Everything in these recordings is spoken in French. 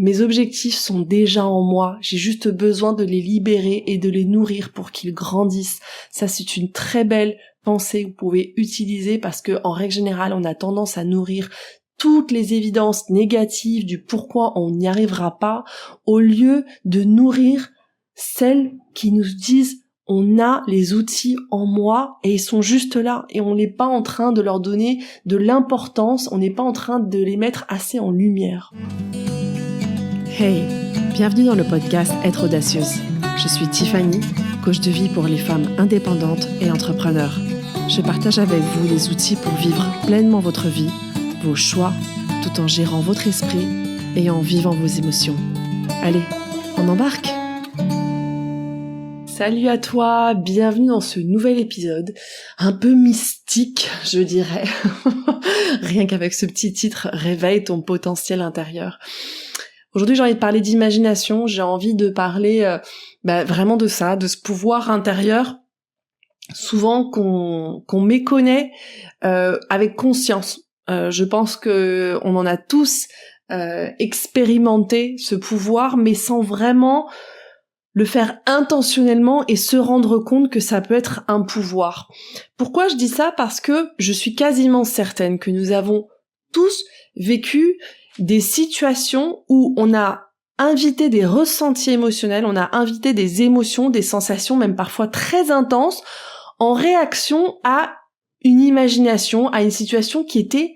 Mes objectifs sont déjà en moi, j'ai juste besoin de les libérer et de les nourrir pour qu'ils grandissent. Ça, c'est une très belle pensée que vous pouvez utiliser parce que, en règle générale, on a tendance à nourrir toutes les évidences négatives du pourquoi on n'y arrivera pas, au lieu de nourrir celles qui nous disent on a les outils en moi et ils sont juste là et on n'est pas en train de leur donner de l'importance, on n'est pas en train de les mettre assez en lumière. Hey, bienvenue dans le podcast Être audacieuse. Je suis Tiffany, coach de vie pour les femmes indépendantes et entrepreneurs. Je partage avec vous les outils pour vivre pleinement votre vie, vos choix, tout en gérant votre esprit et en vivant vos émotions. Allez, on embarque! Salut à toi, bienvenue dans ce nouvel épisode, un peu mystique, je dirais. Rien qu'avec ce petit titre, réveille ton potentiel intérieur. Aujourd'hui, j'ai envie de parler d'imagination, j'ai envie de parler vraiment de ça, de ce pouvoir intérieur, souvent qu'on méconnaît avec conscience. Je pense que on en a tous expérimenté ce pouvoir, mais sans vraiment le faire intentionnellement et se rendre compte que ça peut être un pouvoir. Pourquoi je dis ça ? Parce que je suis quasiment certaine que nous avons tous vécu des situations où on a invité des ressentis émotionnels, on a invité des émotions, des sensations même parfois très intenses en réaction à une imagination, à une situation qui était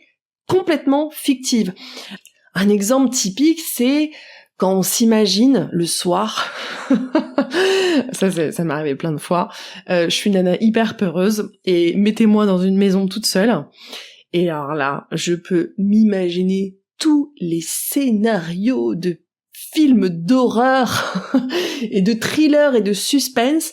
complètement fictive. Un exemple typique, c'est quand on s'imagine le soir, ça m'est arrivé plein de fois, je suis une nana hyper peureuse et mettez-moi dans une maison toute seule et alors là, je peux m'imaginer tous les scénarios de films d'horreur et de thrillers et de suspense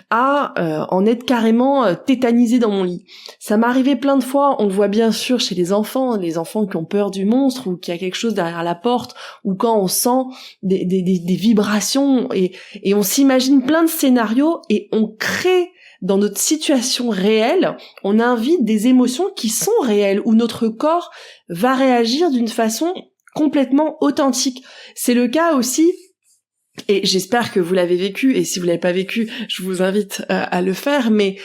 à en être carrément tétanisée dans mon lit. Ça m'est arrivé plein de fois, on le voit bien sûr chez les enfants qui ont peur du monstre ou qu'il y a quelque chose derrière la porte ou quand on sent des vibrations et on s'imagine plein de scénarios et on crée dans notre situation réelle, on invite des émotions qui sont réelles, où notre corps va réagir d'une façon complètement authentique. C'est le cas aussi, et j'espère que vous l'avez vécu, et si vous l'avez pas vécu, je vous invite à le faire, mais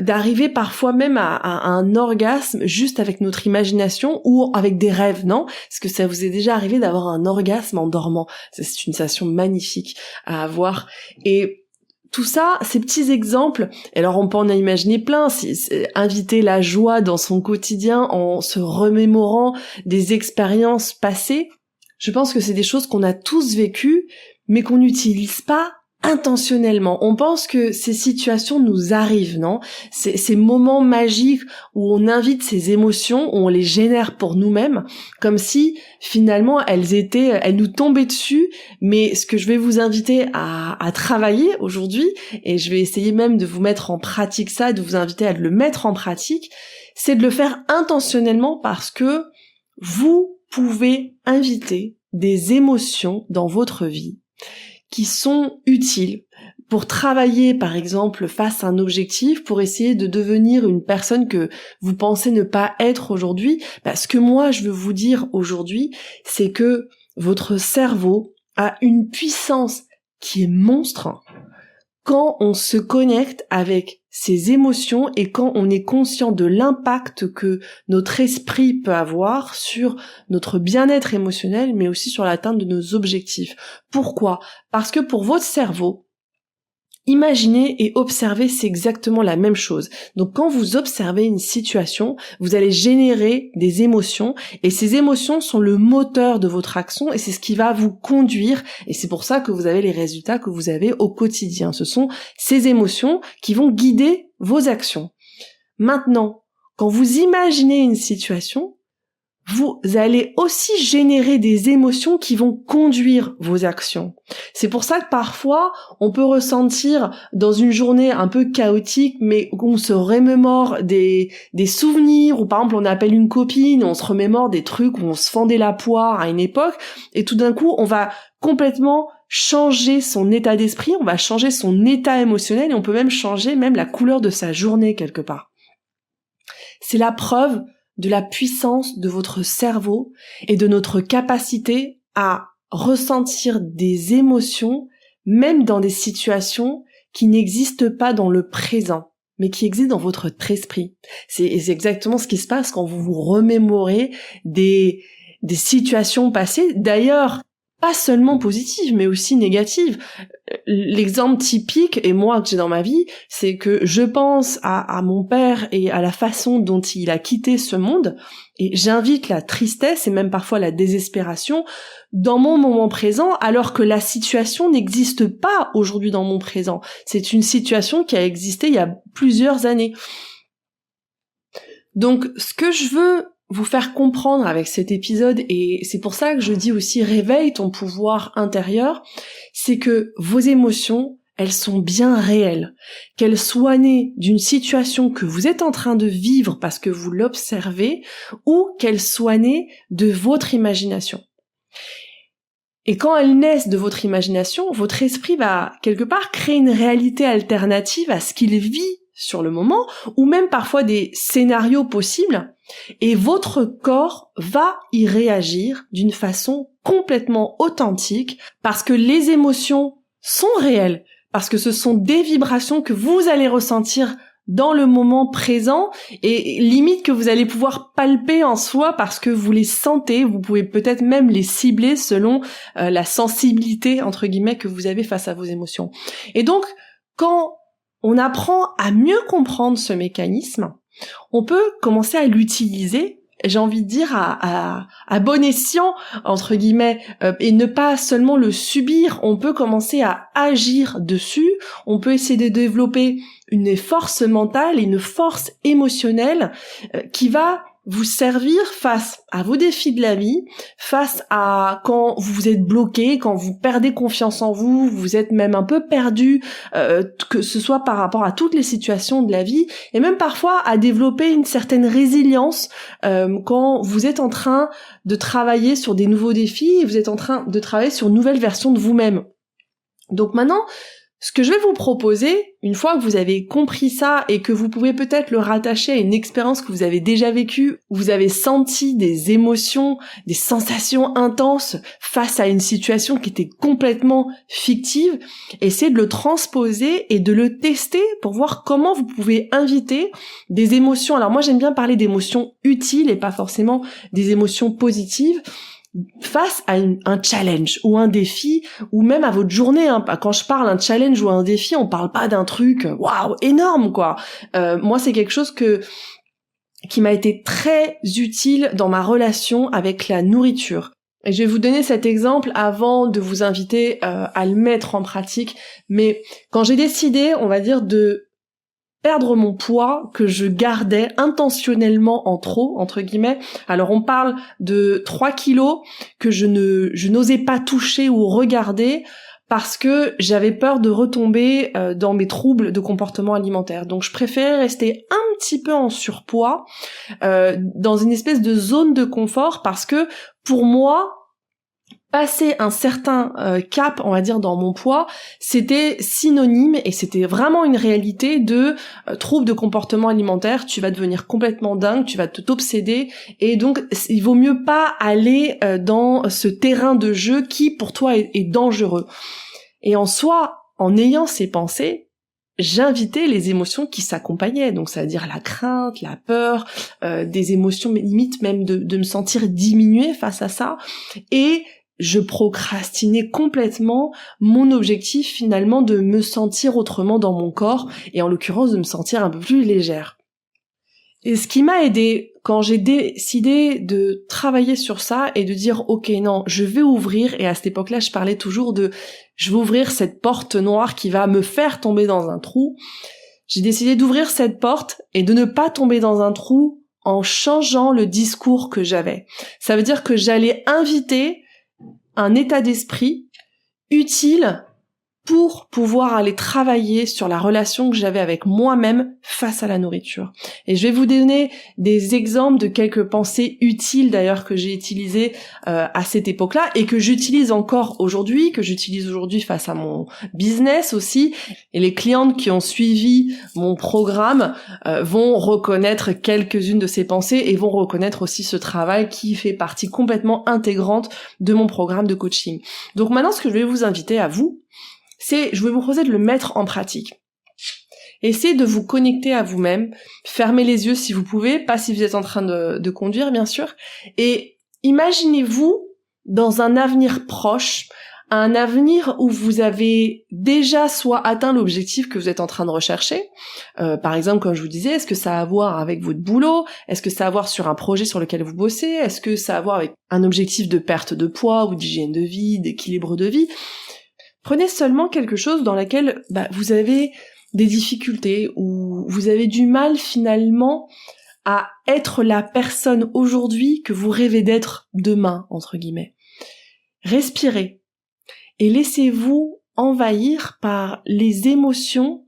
d'arriver parfois même à un orgasme juste avec notre imagination ou avec des rêves, non ? Est-ce que ça vous est déjà arrivé d'avoir un orgasme en dormant ? C'est une sensation magnifique à avoir, et tout ça, ces petits exemples, alors on peut en imaginer plein, c'est inviter la joie dans son quotidien en se remémorant des expériences passées. Je pense que c'est des choses qu'on a tous vécues, mais qu'on n'utilise pas intentionnellement. On pense que ces situations nous arrivent, non ? Ces moments magiques où on invite ces émotions, où on les génère pour nous-mêmes, comme si finalement elles nous tombaient dessus. Mais ce que je vais vous inviter à travailler aujourd'hui, et je vais essayer même de vous mettre en pratique ça, de vous inviter à le mettre en pratique, c'est de le faire intentionnellement parce que vous pouvez inviter des émotions dans votre vie qui sont utiles pour travailler, par exemple, face à un objectif, pour essayer de devenir une personne que vous pensez ne pas être aujourd'hui. Ce que moi, je veux vous dire aujourd'hui, c'est que votre cerveau a une puissance qui est monstre quand on se connecte avec ses émotions et quand on est conscient de l'impact que notre esprit peut avoir sur notre bien-être émotionnel, mais aussi sur l'atteinte de nos objectifs. Pourquoi ? Parce que pour votre cerveau, imaginer et observer, c'est exactement la même chose. Donc quand vous observez une situation, vous allez générer des émotions et ces émotions sont le moteur de votre action et c'est ce qui va vous conduire et c'est pour ça que vous avez les résultats que vous avez au quotidien. Ce sont ces émotions qui vont guider vos actions. Maintenant, quand vous imaginez une situation, vous allez aussi générer des émotions qui vont conduire vos actions. C'est pour ça que parfois, on peut ressentir dans une journée un peu chaotique, mais on se remémore des souvenirs, ou par exemple on appelle une copine, on se remémore des trucs où on se fendait la poire à une époque, et tout d'un coup, on va complètement changer son état d'esprit, on va changer son état émotionnel, et on peut même changer la couleur de sa journée quelque part. C'est la preuve de la puissance de votre cerveau et de notre capacité à ressentir des émotions, même dans des situations qui n'existent pas dans le présent, mais qui existent dans votre esprit. C'est exactement ce qui se passe quand vous vous remémorez des situations passées. D'ailleurs, pas seulement positives, mais aussi négatives. L'exemple typique, et moi que j'ai dans ma vie, c'est que je pense à mon père et à la façon dont il a quitté ce monde, et j'invite la tristesse et même parfois la désespération dans mon moment présent, alors que la situation n'existe pas aujourd'hui dans mon présent. C'est une situation qui a existé il y a plusieurs années. Donc, ce que je veux vous faire comprendre avec cet épisode, et c'est pour ça que je dis aussi réveille ton pouvoir intérieur, c'est que vos émotions, elles sont bien réelles. Qu'elles soient nées d'une situation que vous êtes en train de vivre parce que vous l'observez, ou qu'elles soient nées de votre imagination. Et quand elles naissent de votre imagination, votre esprit va quelque part créer une réalité alternative à ce qu'il vit sur le moment, ou même parfois des scénarios possibles, et votre corps va y réagir d'une façon complètement authentique, parce que les émotions sont réelles, parce que ce sont des vibrations que vous allez ressentir dans le moment présent, et limite que vous allez pouvoir palper en soi parce que vous les sentez, vous pouvez peut-être même les cibler selon la sensibilité, entre guillemets, que vous avez face à vos émotions. Et donc, quand on apprend à mieux comprendre ce mécanisme, on peut commencer à l'utiliser, j'ai envie de dire à bon escient, entre guillemets, et ne pas seulement le subir. On peut commencer à agir dessus, on peut essayer de développer une force mentale et une force émotionnelle qui va vous servir face à vos défis de la vie, face à quand vous êtes bloqué, quand vous perdez confiance en vous, vous êtes même un peu perdu, que ce soit par rapport à toutes les situations de la vie, et même parfois à développer une certaine résilience quand vous êtes en train de travailler sur des nouveaux défis, et vous êtes en train de travailler sur une nouvelle version de vous-même. Donc maintenant, ce que je vais vous proposer, une fois que vous avez compris ça et que vous pouvez peut-être le rattacher à une expérience que vous avez déjà vécue, où vous avez senti des émotions, des sensations intenses face à une situation qui était complètement fictive, essayez de le transposer et de le tester pour voir comment vous pouvez inviter des émotions. Alors moi j'aime bien parler d'émotions utiles et pas forcément des émotions positives, face à un challenge ou un défi, ou même à votre journée. Quand je parle un challenge ou un défi, on parle pas d'un truc waouh énorme quoi. Moi c'est quelque chose qui m'a été très utile dans ma relation avec la nourriture. Et je vais vous donner cet exemple avant de vous inviter à le mettre en pratique. Mais quand j'ai décidé, on va dire, de perdre mon poids que je gardais intentionnellement en trop, entre guillemets. Alors on parle de 3 kilos que je n'osais pas toucher ou regarder parce que j'avais peur de retomber dans mes troubles de comportement alimentaire. Donc je préférais rester un petit peu en surpoids, dans une espèce de zone de confort, parce que pour moi, passer un certain cap, on va dire, dans mon poids, c'était synonyme et c'était vraiment une réalité de trouble de comportement alimentaire. Tu vas devenir complètement dingue, tu vas t'obséder, et donc il vaut mieux pas aller dans ce terrain de jeu qui pour toi est dangereux. Et en soi, en ayant ces pensées, j'invitais les émotions qui s'accompagnaient, donc ça veut dire la crainte, la peur, des émotions limite même de me sentir diminuée face à ça, et je procrastinais complètement mon objectif finalement de me sentir autrement dans mon corps, et en l'occurrence de me sentir un peu plus légère. Et ce qui m'a aidé quand j'ai décidé de travailler sur ça et de dire ok non, je vais ouvrir, et à cette époque-là je parlais toujours de je vais ouvrir cette porte noire qui va me faire tomber dans un trou, j'ai décidé d'ouvrir cette porte et de ne pas tomber dans un trou en changeant le discours que j'avais. Ça veut dire que j'allais inviter un état d'esprit utile pour pouvoir aller travailler sur la relation que j'avais avec moi-même face à la nourriture. Et je vais vous donner des exemples de quelques pensées utiles d'ailleurs que j'ai utilisées à cette époque-là et que j'utilise encore aujourd'hui, face à mon business aussi. Et les clientes qui ont suivi mon programme vont reconnaître quelques-unes de ces pensées et vont reconnaître aussi ce travail qui fait partie complètement intégrante de mon programme de coaching. Donc maintenant, ce que je vais vous inviter à vous, je vais vous proposer de le mettre en pratique. Essayez de vous connecter à vous-même, fermez les yeux si vous pouvez, pas si vous êtes en train de conduire bien sûr, et imaginez-vous dans un avenir proche, un avenir où vous avez déjà soit atteint l'objectif que vous êtes en train de rechercher, par exemple comme je vous disais, est-ce que ça a à voir avec votre boulot, est-ce que ça a à voir sur un projet sur lequel vous bossez, est-ce que ça a à voir avec un objectif de perte de poids ou d'hygiène de vie, d'équilibre de vie. Prenez seulement quelque chose dans lequel vous avez des difficultés ou vous avez du mal finalement à être la personne aujourd'hui que vous rêvez d'être demain, entre guillemets. Respirez et laissez-vous envahir par les émotions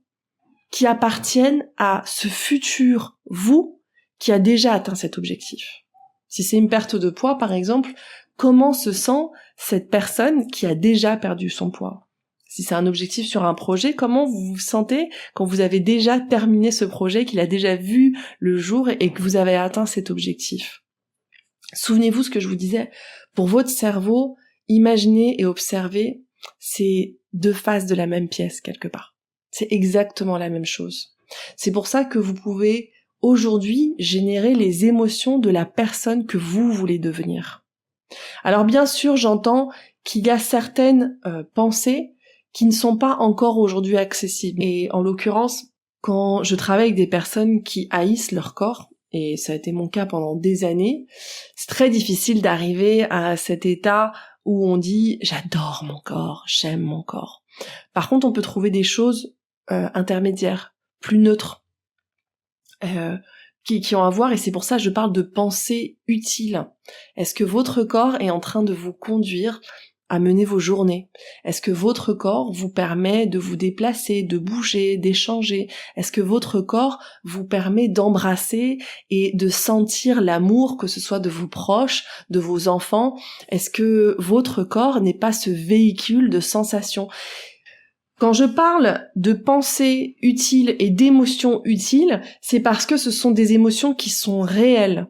qui appartiennent à ce futur vous qui a déjà atteint cet objectif. Si c'est une perte de poids, par exemple, comment se sent cette personne qui a déjà perdu son poids ? Si c'est un objectif sur un projet, comment vous vous sentez quand vous avez déjà terminé ce projet, qu'il a déjà vu le jour et que vous avez atteint cet objectif? Souvenez-vous ce que je vous disais. Pour votre cerveau, imaginer et observer, c'est deux faces de la même pièce quelque part. C'est exactement la même chose. C'est pour ça que vous pouvez aujourd'hui générer les émotions de la personne que vous voulez devenir. Alors bien sûr, j'entends qu'il y a certaines pensées qui ne sont pas encore aujourd'hui accessibles. Et en l'occurrence, quand je travaille avec des personnes qui haïssent leur corps, et ça a été mon cas pendant des années, c'est très difficile d'arriver à cet état où on dit « j'adore mon corps, j'aime mon corps ». Par contre, on peut trouver des choses intermédiaires, plus neutres, qui ont à voir, et c'est pour ça que je parle de pensée utile. Est-ce que votre corps est en train de vous conduire à mener vos journées? Est-ce que votre corps vous permet de vous déplacer, de bouger, d'échanger? Est-ce que votre corps vous permet d'embrasser et de sentir l'amour, que ce soit de vos proches, de vos enfants? Est-ce que votre corps n'est pas ce véhicule de sensations? Quand je parle de pensées utiles et d'émotions utiles, c'est parce que ce sont des émotions qui sont réelles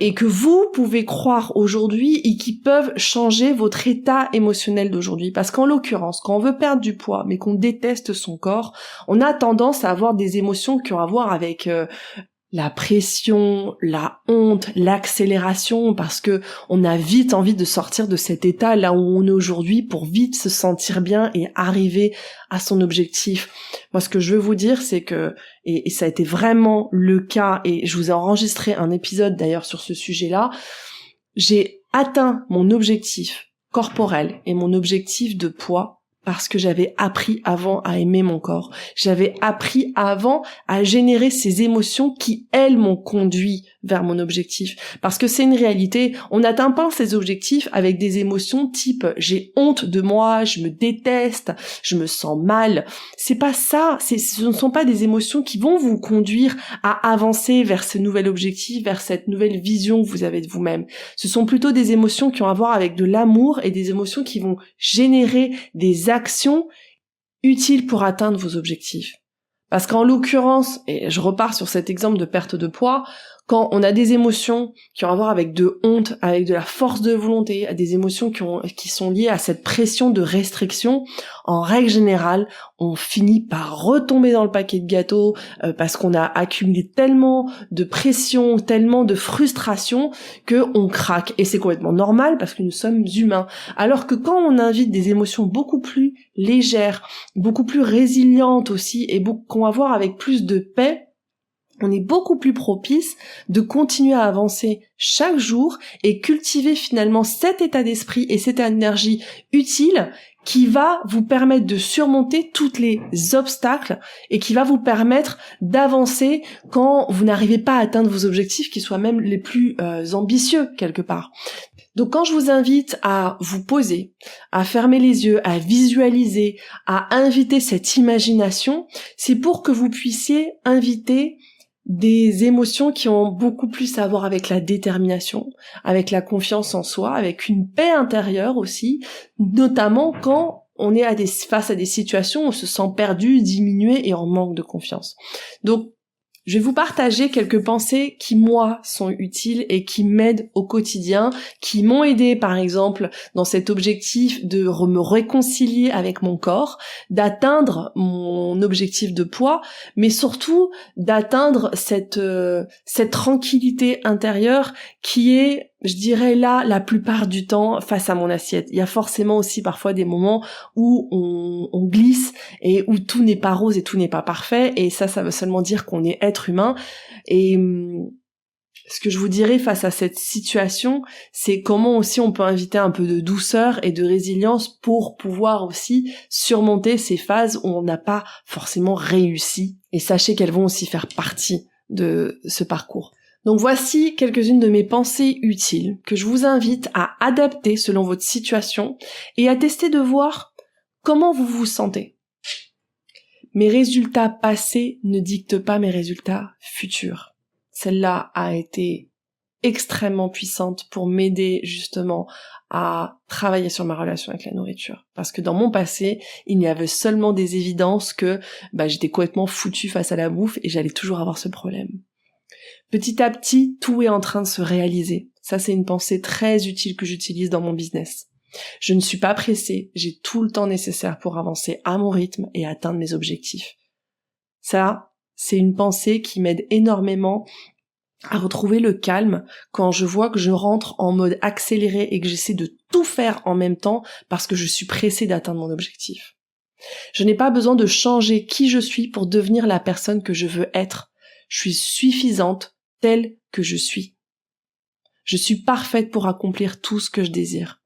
et que vous pouvez croire aujourd'hui et qui peuvent changer votre état émotionnel d'aujourd'hui. Parce qu'en l'occurrence, quand on veut perdre du poids mais qu'on déteste son corps, on a tendance à avoir des émotions qui ont à voir avec la pression, la honte, l'accélération, parce que on a vite envie de sortir de cet état là où on est aujourd'hui pour vite se sentir bien et arriver à son objectif. Moi, ce que je veux vous dire, c'est que, et ça a été vraiment le cas, et je vous ai enregistré un épisode d'ailleurs sur ce sujet-là, j'ai atteint mon objectif corporel et mon objectif de poids parce que j'avais appris avant à aimer mon corps. J'avais appris avant à générer ces émotions qui, elles, m'ont conduit vers mon objectif. Parce que c'est une réalité, on n'atteint pas ces objectifs avec des émotions type « j'ai honte de moi, je me déteste, je me sens mal ». C'est pas ça, ce ne sont pas des émotions qui vont vous conduire à avancer vers ce nouvel objectif, vers cette nouvelle vision que vous avez de vous-même. Ce sont plutôt des émotions qui ont à voir avec de l'amour et des émotions qui vont générer des actions utiles pour atteindre vos objectifs. Parce qu'en l'occurrence, et je repars sur cet exemple de perte de poids, quand on a des émotions qui ont à voir avec de honte, avec de la force de volonté, des émotions qui sont liées à cette pression de restriction, en règle générale, on finit par retomber dans le paquet de gâteaux parce qu'on a accumulé tellement de pression, tellement de frustration que on craque. Et c'est complètement normal parce que nous sommes humains. Alors que quand on invite des émotions beaucoup plus légères, beaucoup plus résilientes aussi, et qu'on va voir avec plus de paix, on est beaucoup plus propice de continuer à avancer chaque jour et cultiver finalement cet état d'esprit et cette énergie utile qui va vous permettre de surmonter tous les obstacles et qui va vous permettre d'avancer quand vous n'arrivez pas à atteindre vos objectifs qui soient même les plus ambitieux quelque part. Donc quand je vous invite à vous poser, à fermer les yeux, à visualiser, à inviter cette imagination, c'est pour que vous puissiez inviter des émotions qui ont beaucoup plus à voir avec la détermination, avec la confiance en soi, avec une paix intérieure aussi, notamment quand on est face à des situations où on se sent perdu, diminué et en manque de confiance. Donc, je vais vous partager quelques pensées qui, moi, sont utiles et qui m'aident au quotidien, qui m'ont aidé, par exemple, dans cet objectif de me réconcilier avec mon corps, d'atteindre mon objectif de poids, mais surtout d'atteindre cette tranquillité intérieure qui est, je dirais là, la plupart du temps face à mon assiette. Il y a forcément aussi parfois des moments où on glisse et où tout n'est pas rose et tout n'est pas parfait, et ça veut seulement dire qu'on est être humain. Et ce que je vous dirais face à cette situation, c'est comment aussi on peut inviter un peu de douceur et de résilience pour pouvoir aussi surmonter ces phases où on n'a pas forcément réussi. Et sachez qu'elles vont aussi faire partie de ce parcours. Donc voici quelques-unes de mes pensées utiles que je vous invite à adapter selon votre situation et à tester de voir comment vous vous sentez. Mes résultats passés ne dictent pas mes résultats futurs. Celle-là a été extrêmement puissante pour m'aider justement à travailler sur ma relation avec la nourriture. Parce que dans mon passé, il y avait seulement des évidences que j'étais complètement foutue face à la bouffe et j'allais toujours avoir ce problème. Petit à petit, tout est en train de se réaliser. Ça, c'est une pensée très utile que j'utilise dans mon business. Je ne suis pas pressée, j'ai tout le temps nécessaire pour avancer à mon rythme et atteindre mes objectifs. Ça, c'est une pensée qui m'aide énormément à retrouver le calme quand je vois que je rentre en mode accéléré et que j'essaie de tout faire en même temps parce que je suis pressée d'atteindre mon objectif. Je n'ai pas besoin de changer qui je suis pour devenir la personne que je veux être. Je suis suffisante telle que je suis. Je suis parfaite pour accomplir tout ce que je désire.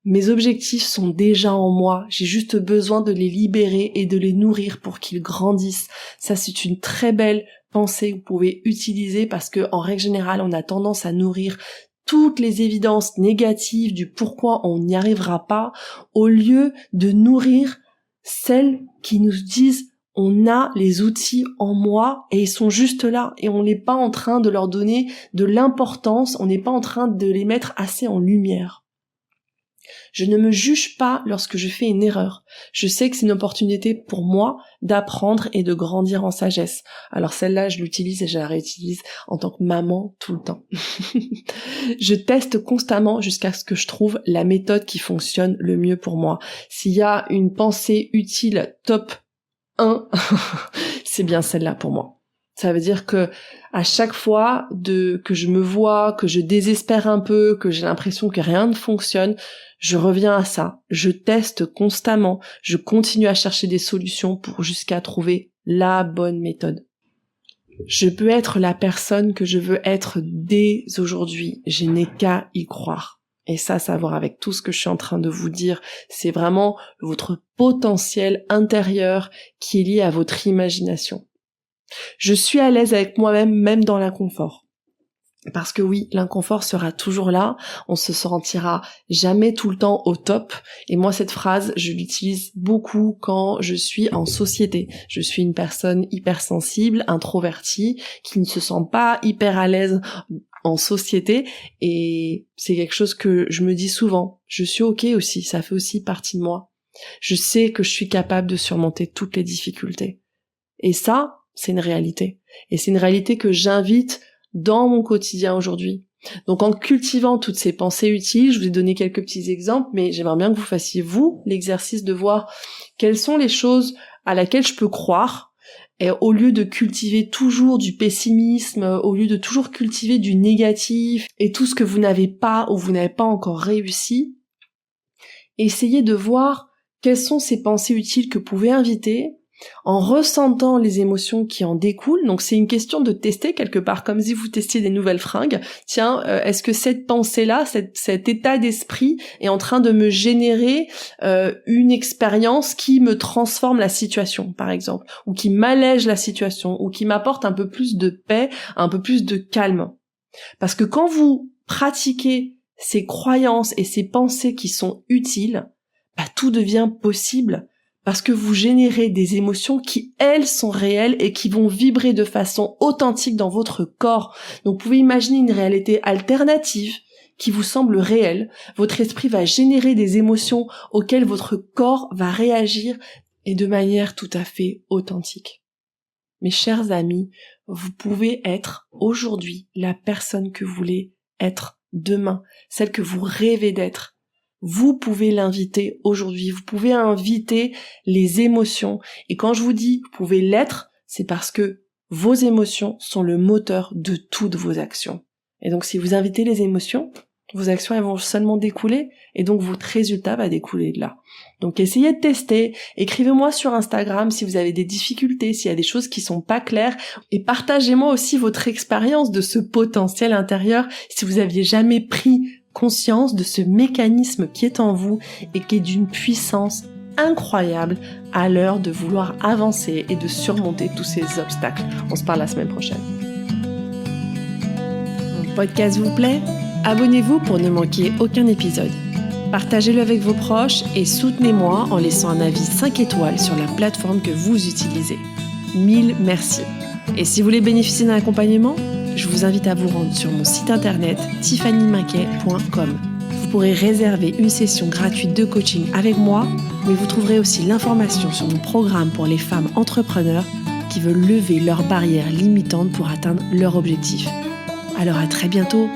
Mes objectifs sont déjà en moi, j'ai juste besoin de les libérer et de les nourrir pour qu'ils grandissent. Ça, c'est une très belle pensée que vous pouvez utiliser parce que, en règle générale, on a tendance à nourrir toutes les évidences négatives du pourquoi on n'y arrivera pas, au lieu de nourrir celles qui nous disent on a les outils en moi et ils sont juste là et on n'est pas en train de leur donner de l'importance, on n'est pas en train de les mettre assez en lumière. Je ne me juge pas lorsque je fais une erreur. Je sais que c'est une opportunité pour moi d'apprendre et de grandir en sagesse. Alors celle-là, je l'utilise et je la réutilise en tant que maman tout le temps. Je teste constamment jusqu'à ce que je trouve la méthode qui fonctionne le mieux pour moi. S'il y a une pensée utile top 1, c'est bien celle-là pour moi. Ça veut dire que à chaque fois que je me vois, que je désespère un peu, que j'ai l'impression que rien ne fonctionne, je reviens à ça. Je teste constamment. Je continue à chercher des solutions jusqu'à trouver la bonne méthode. Je peux être la personne que je veux être dès aujourd'hui. Je n'ai qu'à y croire. Et ça a à voir avec tout ce que je suis en train de vous dire. C'est vraiment votre potentiel intérieur qui est lié à votre imagination. Je suis à l'aise avec moi-même, même dans l'inconfort. Parce que oui, l'inconfort sera toujours là, on se sentira jamais tout le temps au top. Et moi, cette phrase, je l'utilise beaucoup quand je suis en société. Je suis une personne hypersensible, introvertie, qui ne se sent pas hyper à l'aise en société. Et c'est quelque chose que je me dis souvent. Je suis ok aussi, ça fait aussi partie de moi. Je sais que je suis capable de surmonter toutes les difficultés. Et ça, c'est une réalité. Et c'est une réalité que j'invite dans mon quotidien aujourd'hui. Donc en cultivant toutes ces pensées utiles, je vous ai donné quelques petits exemples, mais j'aimerais bien que vous fassiez, vous, l'exercice de voir quelles sont les choses à laquelle je peux croire, et au lieu de cultiver toujours du pessimisme, au lieu de toujours cultiver du négatif, et tout ce que vous n'avez pas ou vous n'avez pas encore réussi, essayez de voir quelles sont ces pensées utiles que vous pouvez inviter, en ressentant les émotions qui en découlent. Donc c'est une question de tester quelque part, comme si vous testiez des nouvelles fringues. Tiens, est-ce que cette pensée-là, cet état d'esprit est en train de me générer une expérience qui me transforme la situation, par exemple, ou qui m'allège la situation, ou qui m'apporte un peu plus de paix, un peu plus de calme. Parce que quand vous pratiquez ces croyances et ces pensées qui sont utiles, tout devient possible parce que vous générez des émotions qui, elles, sont réelles et qui vont vibrer de façon authentique dans votre corps. Donc, vous pouvez imaginer une réalité alternative qui vous semble réelle. Votre esprit va générer des émotions auxquelles votre corps va réagir et de manière tout à fait authentique. Mes chers amis, vous pouvez être aujourd'hui la personne que vous voulez être demain, celle que vous rêvez d'être. Vous pouvez l'inviter aujourd'hui, vous pouvez inviter les émotions. Et quand je vous dis vous pouvez l'être, c'est parce que vos émotions sont le moteur de toutes vos actions. Et donc si vous invitez les émotions, vos actions elles vont seulement découler et donc votre résultat va découler de là. Donc essayez de tester, écrivez-moi sur Instagram si vous avez des difficultés, s'il y a des choses qui sont pas claires et partagez-moi aussi votre expérience de ce potentiel intérieur si vous aviez jamais pris conscience de ce mécanisme qui est en vous et qui est d'une puissance incroyable à l'heure de vouloir avancer et de surmonter tous ces obstacles. On se parle la semaine prochaine. Mon podcast vous plaît ? Abonnez-vous pour ne manquer aucun épisode. Partagez-le avec vos proches et soutenez-moi en laissant un avis 5 étoiles sur la plateforme que vous utilisez. 1000 merci. Et si vous voulez bénéficier d'un accompagnement, je vous invite à vous rendre sur mon site internet tiffanymaquet.com. Vous pourrez réserver une session gratuite de coaching avec moi, mais vous trouverez aussi l'information sur mon programme pour les femmes entrepreneurs qui veulent lever leurs barrières limitantes pour atteindre leur objectif. Alors à très bientôt.